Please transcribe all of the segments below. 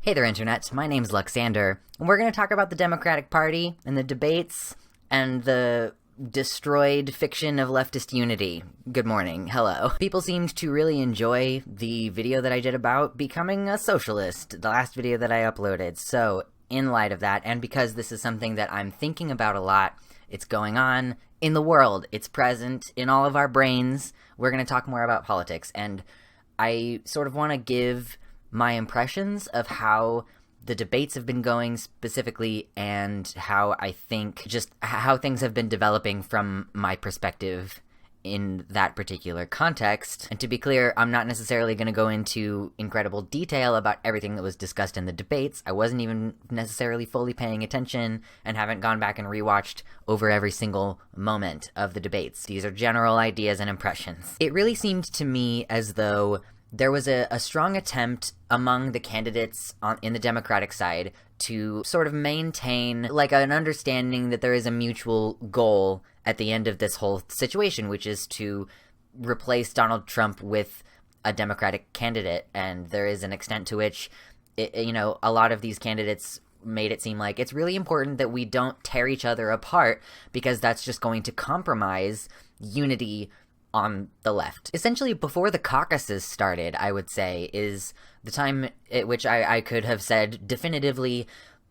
Hey there, Internet. My name's Luxander, and we're going to talk about the Democratic Party and the debates and the destroyed fiction of leftist unity. Good morning. Hello. People seemed to really enjoy the video that I did about becoming a socialist, the last video that I uploaded. So, in light of that, and because this is something that I'm thinking about a lot, it's going on in the world, it's present in all of our brains, we're going to talk more about politics. And I sort of want to give my impressions of how the debates have been going specifically and how I think just how things have been developing from my perspective in that particular context. And to be clear, I'm not necessarily going to go into incredible detail about everything that was discussed in the debates. I wasn't even necessarily fully paying attention and haven't gone back and rewatched over every single moment of the debates. These are general ideas and impressions. It really seemed to me as though there was a strong attempt among the candidates in the Democratic side to sort of maintain like an understanding that there is a mutual goal at the end of this whole situation, which is to replace Donald Trump with a Democratic candidate. And there is an extent to which, a lot of these candidates made it seem like it's really important that we don't tear each other apart because that's just going to compromise unity on the left. Essentially, before the caucuses started, I would say, is the time at which I could have said definitively,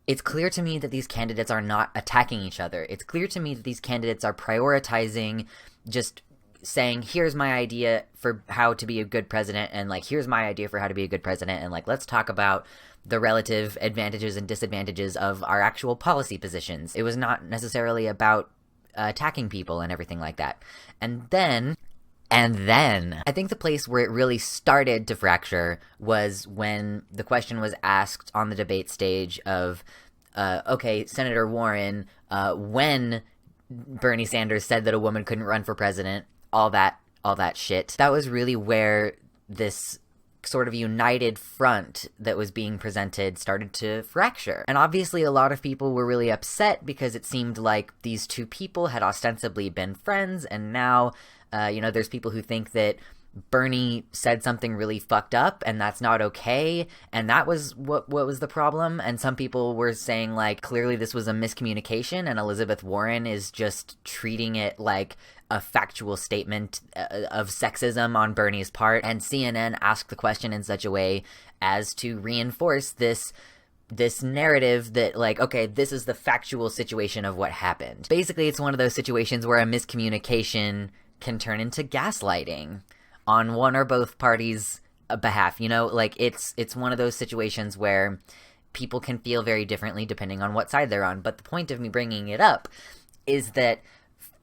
it's clear to me that these candidates are not attacking each other. It's clear to me that these candidates are prioritizing just saying, here's my idea for how to be a good president, and like, here's my idea for how to be a good president, and like, let's talk about the relative advantages and disadvantages of our actual policy positions. It was not necessarily about attacking people and everything like that. And then, I think the place where it really started to fracture was when the question was asked on the debate stage of, okay, Senator Warren, when Bernie Sanders said that a woman couldn't run for president, all that shit. That was really where this sort of united front that was being presented started to fracture. And obviously a lot of people were really upset because it seemed like these two people had ostensibly been friends, and now there's people who think that Bernie said something really fucked up and that's not okay, and that was what was the problem. And some people were saying like, clearly this was a miscommunication and Elizabeth Warren is just treating it like a factual statement of sexism on Bernie's part. And CNN asked the question in such a way as to reinforce this narrative that like, okay, this is the factual situation of what happened. Basically, it's one of those situations where a miscommunication can turn into gaslighting on one or both parties' behalf. Like it's one of those situations where people can feel very differently depending on what side they're on. But the point of me bringing it up is that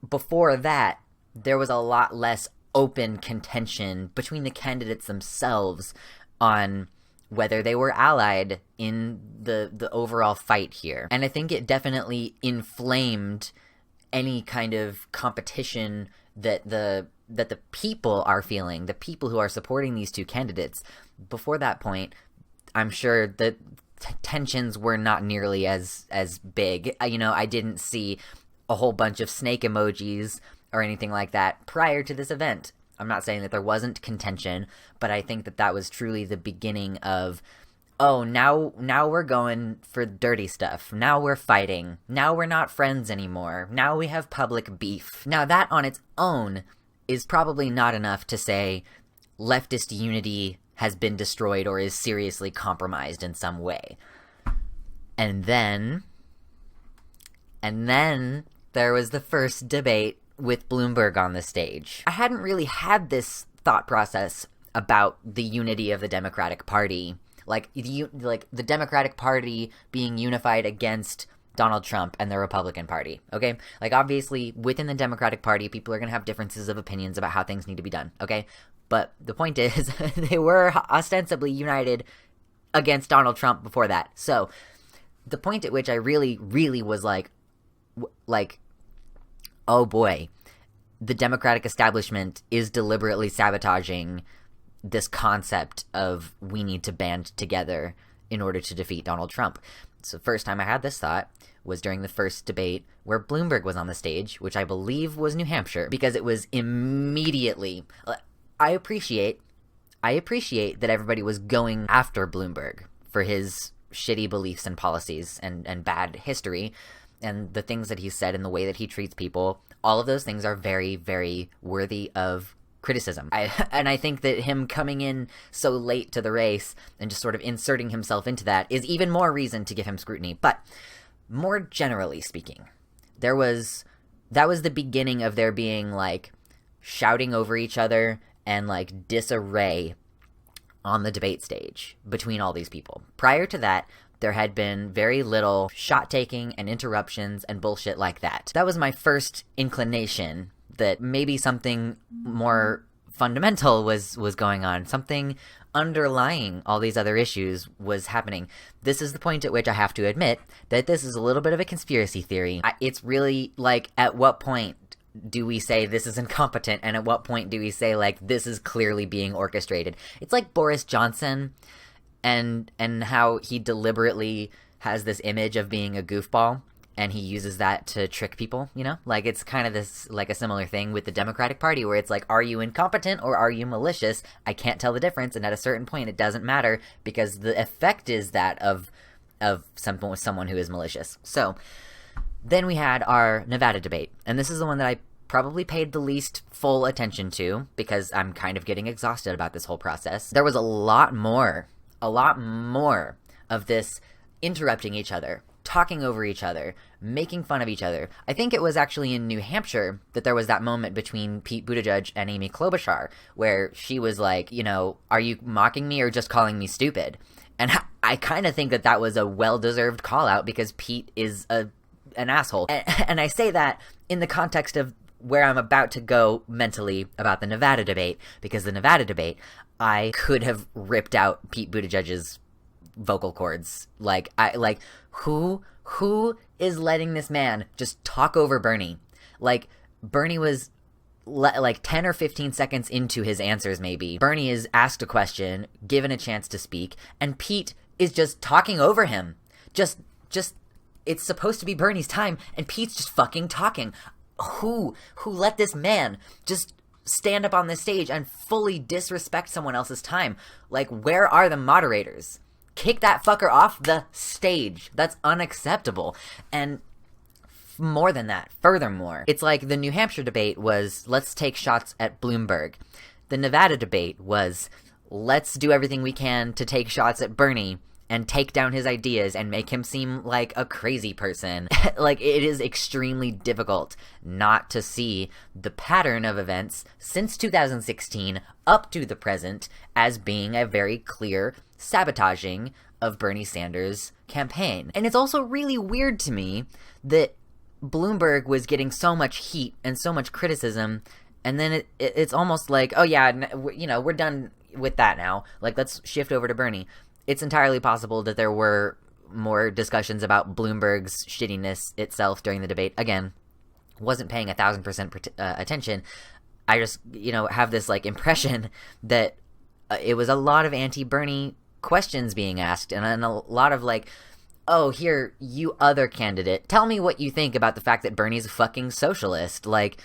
before that, there was a lot less open contention between the candidates themselves on whether they were allied in the overall fight here. And I think it definitely inflamed any kind of competition that the people are feeling, the people who are supporting these two candidates. Before that point, I'm sure that tensions were not nearly as big. I didn't see a whole bunch of snake emojis or anything like that prior to this event. I'm not saying that there wasn't contention, but I think that was truly the beginning of, oh, now we're going for dirty stuff. Now we're fighting. Now we're not friends anymore. Now we have public beef. Now that on its own is probably not enough to say leftist unity has been destroyed or is seriously compromised in some way. And then there was the first debate with Bloomberg on the stage. I hadn't really had this thought process about the unity of the Democratic Party. Like the Democratic Party being unified against Donald Trump and the Republican Party, okay? Like, obviously, within the Democratic Party, people are going to have differences of opinions about how things need to be done, okay? But the point is, they were ostensibly united against Donald Trump before that. So, the point at which I really, really was like, oh boy, the Democratic establishment is deliberately sabotaging this concept of we need to band together in order to defeat Donald Trump. So the first time I had this thought was during the first debate where Bloomberg was on the stage, which I believe was New Hampshire, because it was immediately... I appreciate that everybody was going after Bloomberg for his shitty beliefs and policies and bad history, and the things that he said and the way that he treats people, all of those things are very, very worthy of criticism. I think that him coming in so late to the race and just sort of inserting himself into that is even more reason to give him scrutiny. But more generally speaking, that was the beginning of there being, like, shouting over each other and, like, disarray on the debate stage between all these people. Prior to that, there had been very little shot-taking and interruptions and bullshit like that. That was my first inclination that maybe something more fundamental was going on. Something underlying all these other issues was happening. This is the point at which I have to admit that this is a little bit of a conspiracy theory. It's really, like, at what point do we say this is incompetent, and at what point do we say, like, this is clearly being orchestrated? It's like Boris Johnson and how he deliberately has this image of being a goofball, and he uses that to trick people, you know? Like, it's kind of this, like, a similar thing with the Democratic Party, where it's like, are you incompetent or are you malicious? I can't tell the difference, and at a certain point it doesn't matter, because the effect is that of someone who is malicious. So then we had our Nevada debate, and this is the one that I probably paid the least full attention to, because I'm kind of getting exhausted about this whole process. There was a lot more of this interrupting each other, talking over each other, making fun of each other. I think it was actually in New Hampshire that there was that moment between Pete Buttigieg and Amy Klobuchar, where she was like, you know, are you mocking me or just calling me stupid? And I kind of think that was a well-deserved call-out, because Pete is an asshole. And I say that in the context of where I'm about to go mentally about the Nevada debate, because the Nevada debate, I could have ripped out Pete Buttigieg's vocal cords. Who is letting this man just talk over Bernie? Like, Bernie was like 10 or 15 seconds into his answers, maybe. Bernie is asked a question, given a chance to speak, and Pete is just talking over him. Just it's supposed to be Bernie's time, and Pete's just fucking talking. Who let this man just stand up on this stage and fully disrespect someone else's time? Like, where are the moderators? Kick that fucker off the stage. That's unacceptable. And more than that, furthermore, it's like the New Hampshire debate was, let's take shots at Bloomberg. The Nevada debate was, let's do everything we can to take shots at Bernie and take down his ideas and make him seem like a crazy person. Like, it is extremely difficult not to see the pattern of events since 2016 up to the present as being a very clear sabotaging of Bernie Sanders' campaign. And it's also really weird to me that Bloomberg was getting so much heat and so much criticism, and then it's almost like, oh yeah, you know, we're done with that now. Like, let's shift over to Bernie. It's entirely possible that there were more discussions about Bloomberg's shittiness itself during the debate. Again, wasn't paying 1,000% attention. I just, you know, have this, like, impression that it was a lot of anti-Bernie questions being asked, and a lot of, like, oh, here, you other candidate, tell me what you think about the fact that Bernie's a fucking socialist. Like,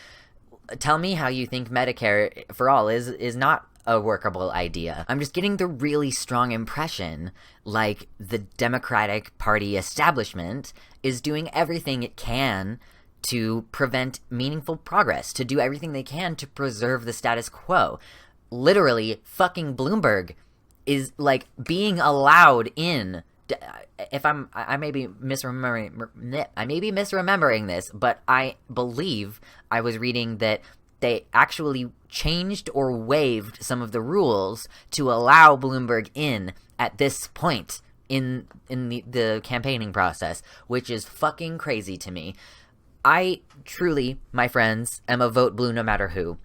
tell me how you think Medicare for all is not a workable idea. I'm just getting the really strong impression like the Democratic Party establishment is doing everything it can to prevent meaningful progress, to do everything they can to preserve the status quo. Literally, fucking Bloomberg is, like, being allowed in. I may be misremembering this, but I believe I was reading that they actually changed or waived some of the rules to allow Bloomberg in at this point in the campaigning process, which is fucking crazy to me. I truly, my friends, am a vote blue no matter who,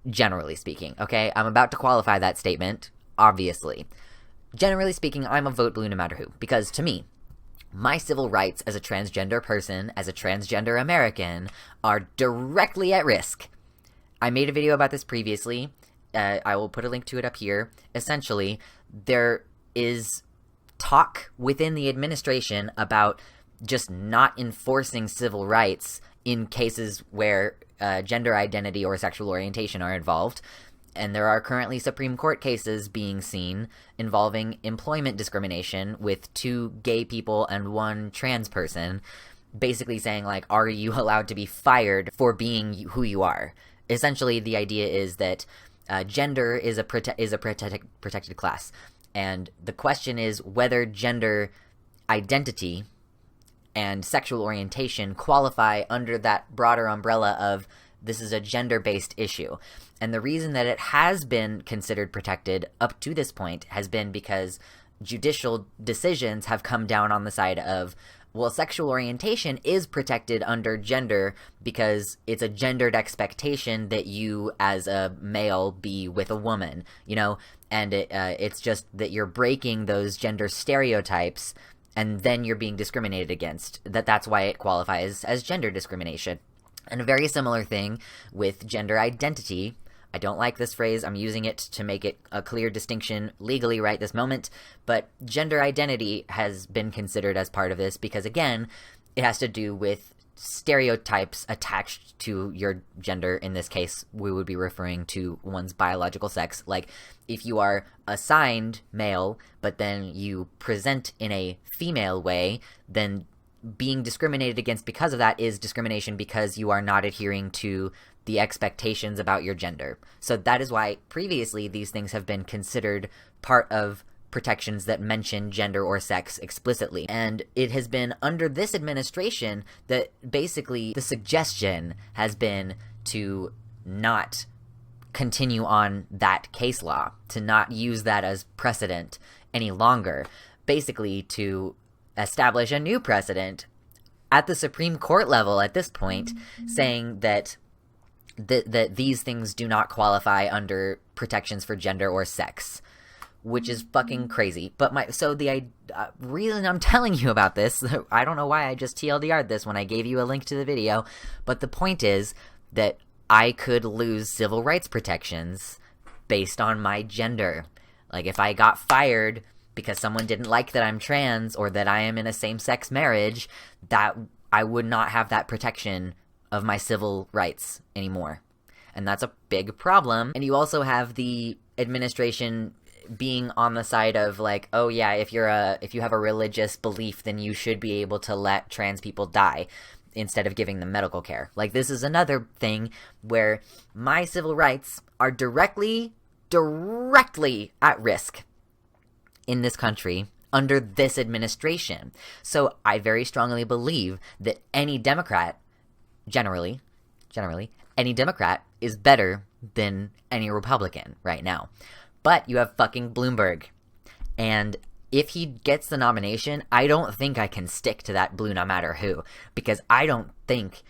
generally speaking, okay? I'm about to qualify that statement, obviously. Generally speaking, I'm a vote blue no matter who, because to me, my civil rights as a transgender person, as a transgender American, are directly at risk. I made a video about this previously. I will put a link to it up here. Essentially, there is talk within the administration about just not enforcing civil rights in cases where gender identity or sexual orientation are involved. And there are currently Supreme Court cases being seen involving employment discrimination with 2 gay people and 1 trans person, basically saying, like, are you allowed to be fired for being who you are? Essentially, the idea is that gender is a protected class. And the question is whether gender identity and sexual orientation qualify under that broader umbrella of this is a gender-based issue. And the reason that it has been considered protected up to this point has been because judicial decisions have come down on the side of, well, sexual orientation is protected under gender because it's a gendered expectation that you as a male be with a woman, you know, and it's just that you're breaking those gender stereotypes and then you're being discriminated against. That's why it qualifies as gender discrimination. And a very similar thing with gender identity. I don't like this phrase. I'm using it to make it a clear distinction legally right this moment. But gender identity has been considered as part of this because, again, it has to do with stereotypes attached to your gender. In this case, we would be referring to one's biological sex. Like, if you are assigned male, but then you present in a female way, then being discriminated against because of that is discrimination because you are not adhering to the expectations about your gender. So that is why previously these things have been considered part of protections that mention gender or sex explicitly. And it has been under this administration that basically the suggestion has been to not continue on that case law, to not use that as precedent any longer, basically to establish a new precedent at the Supreme Court level at this point, saying that these things do not qualify under protections for gender or sex, which is fucking crazy. But the reason I'm telling you about this, I don't know why I just TLDR'd this when I gave you a link to the video, but the point is that I could lose civil rights protections based on my gender. Like, if I got fired because someone didn't like that I'm trans or that I am in a same-sex marriage, that I would not have that protection of my civil rights anymore. And that's a big problem. And you also have the administration being on the side of, like, oh yeah, if you have a religious belief, then you should be able to let trans people die instead of giving them medical care. Like, this is another thing where my civil rights are directly at risk in this country under this administration. So I very strongly believe that any Democrat, generally, any Democrat is better than any Republican right now. But you have fucking Bloomberg. And if he gets the nomination, I don't think I can stick to that blue no matter who. Because I don't think...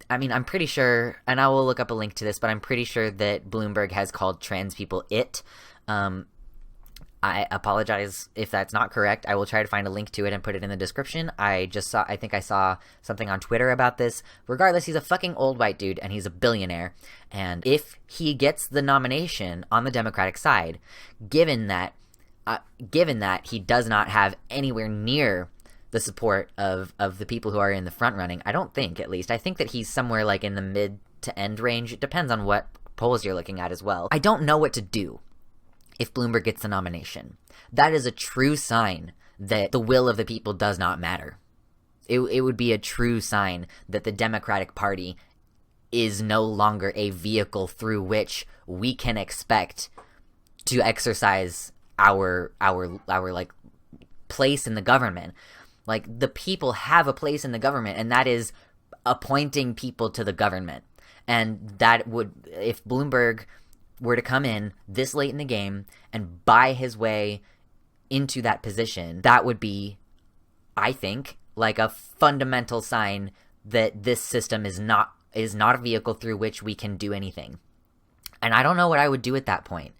I mean, I'm pretty sure, and I will look up a link to this, but I'm pretty sure that Bloomberg has called trans people it. I apologize if that's not correct. I will try to find a link to it and put it in the description. I think I saw something on Twitter about this. Regardless, he's a fucking old white dude and he's a billionaire. And if he gets the nomination on the Democratic side, given that he does not have anywhere near the support of the people who are in the front running, I don't think, at least. I think that he's somewhere like in the mid to end range. It depends on what polls you're looking at as well. I don't know what to do if Bloomberg gets the nomination. That is a true sign that the will of the people does not matter. It would be a true sign that the Democratic Party is no longer a vehicle through which we can expect to exercise our like place in the government. Like, the people have a place in the government, and that is appointing people to the government. And that would, if Bloomberg were to come in this late in the game and buy his way into that position, that would be, I think, like a fundamental sign that this system is not a vehicle through which we can do anything. And I don't know what I would do at that point.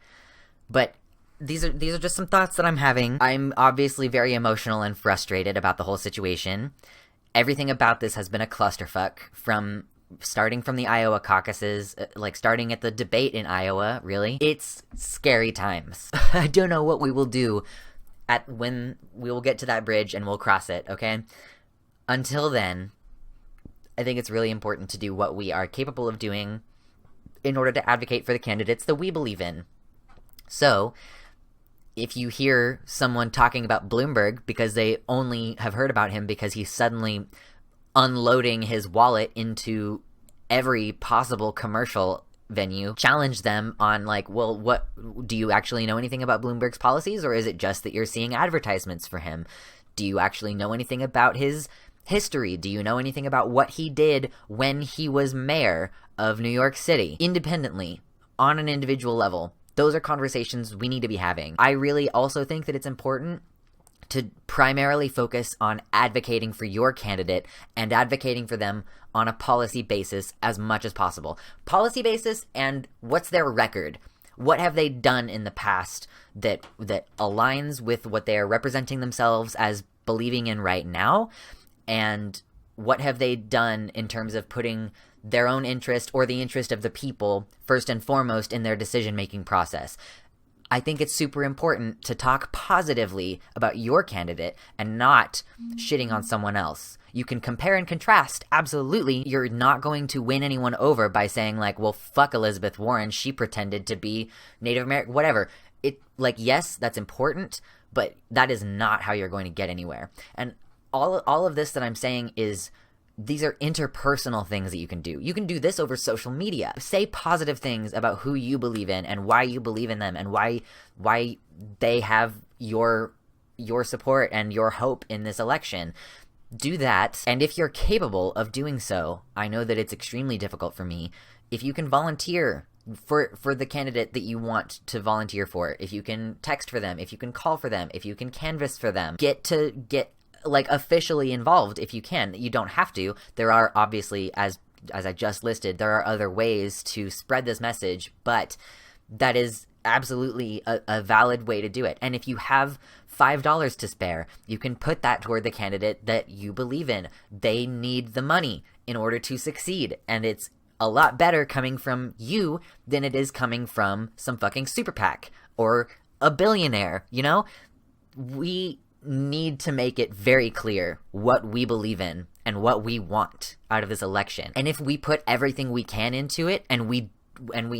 But these are just some thoughts that I'm having. I'm obviously very emotional and frustrated about the whole situation. Everything about this has been a clusterfuck, starting from the Iowa caucuses, like starting at the debate in Iowa, really. It's scary times. I don't know what we will do when we will get to that bridge and we'll cross it, okay? Until then, I think it's really important to do what we are capable of doing in order to advocate for the candidates that we believe in. So if you hear someone talking about Bloomberg because they only have heard about him because he's suddenly unloading his wallet into every possible commercial venue, challenge them on like, well, what do you actually know anything about Bloomberg's policies, or is it just that you're seeing advertisements for him? Do you actually know anything about his history? Do you know anything about what he did when he was mayor of New York City? Independently, on an individual level, those are conversations we need to be having. I really also think that it's important to primarily focus on advocating for your candidate and advocating for them on a policy basis as much as possible. Policy basis and what's their record? What have they done in the past that aligns with what they are representing themselves as believing in right now? And what have they done in terms of putting their own interest or the interest of the people first and foremost in their decision-making process? I think it's super important to talk positively about your candidate and not shitting on someone else. You can compare and contrast, absolutely. You're not going to win anyone over by saying like, well, fuck Elizabeth Warren, she pretended to be Native American, whatever. Yes, that's important, but that is not how you're going to get anywhere. And all of this that I'm saying is, these are interpersonal things that you can do. You can do this over social media. Say positive things about who you believe in and why you believe in them and why they have your support and your hope in this election. Do that, and if you're capable of doing so, I know that it's extremely difficult for me, if you can volunteer for the candidate that you want to volunteer for, if you can text for them, if you can call for them, if you can canvass for them, get like officially involved if you can. You don't have to. There are obviously, as I just listed, there are other ways to spread this message, but that is absolutely a valid way to do it. And if you have $5 to spare, you can put that toward the candidate that you believe in. They need the money in order to succeed, and it's a lot better coming from you than it is coming from some fucking super PAC or a billionaire, you know? We need to make it very clear what we believe in and what we want out of this election. And if we put everything we can into it and we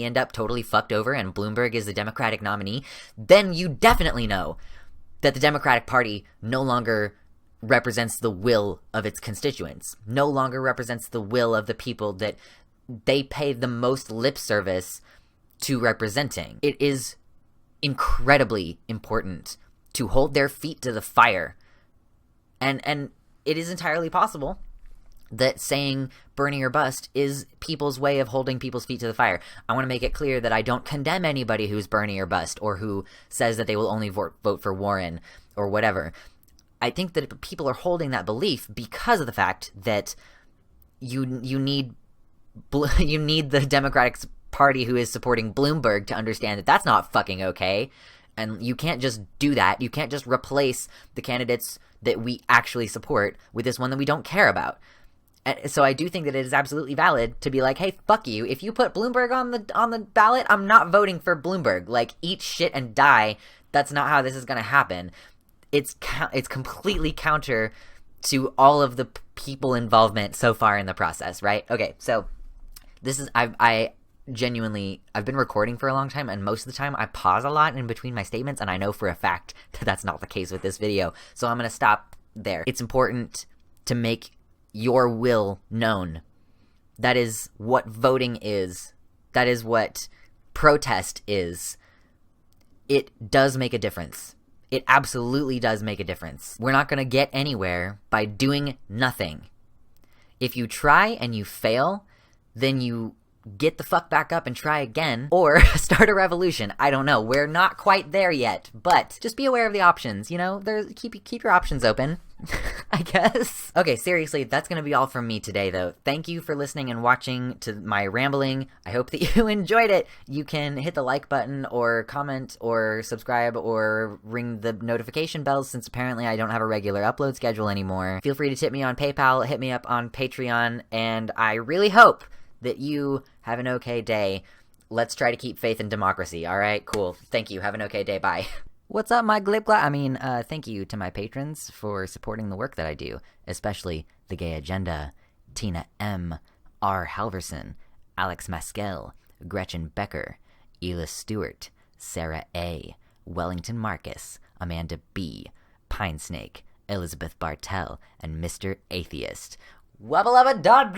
end up totally fucked over and Bloomberg is the Democratic nominee, then you definitely know that the Democratic Party no longer represents the will of its constituents, no longer represents the will of the people that they pay the most lip service to representing. It is incredibly important to hold their feet to the fire. And it is entirely possible that saying Bernie or bust is people's way of holding people's feet to the fire. I want to make it clear that I don't condemn anybody who's Bernie or bust or who says that they will only vote for Warren or whatever. I think that people are holding that belief because of the fact that you need the Democratic Party who is supporting Bloomberg to understand that that's not fucking okay. And you can't just do that. You can't just replace the candidates that we actually support with this one that we don't care about. And so I do think that it is absolutely valid to be like, hey, fuck you. If you put Bloomberg on the ballot, I'm not voting for Bloomberg. Like, eat shit and die. That's not how this is going to happen. It's completely counter to all of the people involvement so far in the process, right? Okay, so this is I've been recording for a long time, and most of the time I pause a lot in between my statements, and I know for a fact that that's not the case with this video, so I'm going to stop there. It's important to make your will known. That is what voting is. That is what protest is. It does make a difference. It absolutely does make a difference. We're not going to get anywhere by doing nothing. If you try and you fail, then you get the fuck back up and try again, or start a revolution. I don't know. We're not quite there yet, but just be aware of the options, you know? Keep your options open, I guess. Okay, seriously, that's gonna be all from me today, though. Thank you for listening and watching to my rambling. I hope that you enjoyed it. You can hit the like button, or comment, or subscribe, or ring the notification bells, since apparently I don't have a regular upload schedule anymore. Feel free to tip me on PayPal, hit me up on Patreon, and I really hope that you have an okay day. Let's try to keep faith in democracy. All right, cool. Thank you. Have an okay day. Bye. What's up, my glibgla? Thank you to my patrons for supporting the work that I do, especially The Gay Agenda, Tina M., R. Halverson, Alex Maskell, Gretchen Becker, Ela Stewart, Sarah A., Wellington Marcus, Amanda B., Pine Snake, Elizabeth Bartell, and Mr. Atheist. Wubba lubba dod